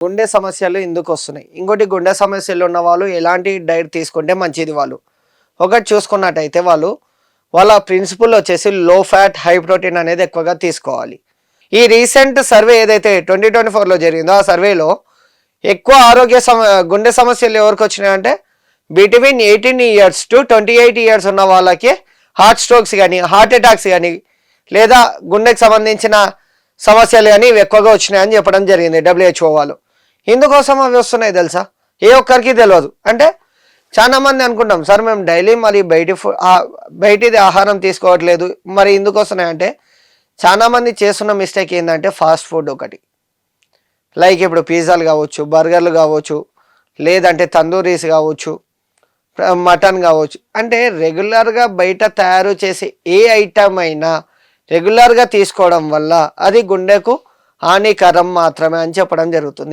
గుండె సమస్యలు ఎందుకు వస్తున్నాయి? ఇంకోటి గుండె సమస్యలు ఉన్న వాళ్ళు ఎలాంటి డైట్ తీసుకుంటే మంచిది వాళ్ళు? ఒకటి చూసుకున్నట్టయితే వాళ్ళ ప్రిన్సిపల్ వచ్చేసి లో ఫ్యాట్ హై ప్రోటీన్ అనేది ఎక్కువగా తీసుకోవాలి. ఈ రీసెంట్ సర్వే ఏదైతే 2024లో జరిగిందో ఆ సర్వేలో ఎక్కువ గుండె సమస్యలు ఎవరికి వచ్చినాయంటే బిట్వీన్ 18 years to 28 years ఉన్న వాళ్ళకి హార్ట్ స్ట్రోక్స్ కానీ హార్ట్ అటాక్స్ కానీ లేదా గుండెకి సంబంధించిన సమస్యలు కానీ ఇవి ఎక్కువగా వచ్చినాయని చెప్పడం జరిగింది WHO వాళ్ళు. ఇందుకోసం అవి వస్తున్నాయి తెలుసా? ఏ ఒక్కరికి తెలియదు. అంటే చాలా మంది అనుకుంటాం సార్ మేము డైలీ మరి బయటిది ఆహారం తీసుకోవట్లేదు మరి ఎందుకు వస్తున్నాయంటే చాలా మంది చేస్తున్న మిస్టేక్ ఏంటంటే ఫాస్ట్ ఫుడ్ ఒకటి, లైక్ ఇప్పుడు పిజ్జాలు కావచ్చు, బర్గర్లు కావచ్చు, లేదంటే తందూరీస్ కావచ్చు, మటన్ కావచ్చు. అంటే రెగ్యులర్గా బయట తయారు చేసే ఏ ఐటమ్ అయినా రెగ్యులర్గా తీసుకోవడం వల్ల అది గుండెకు హానికరం మాత్రమే అని చెప్పడం జరుగుతుంది.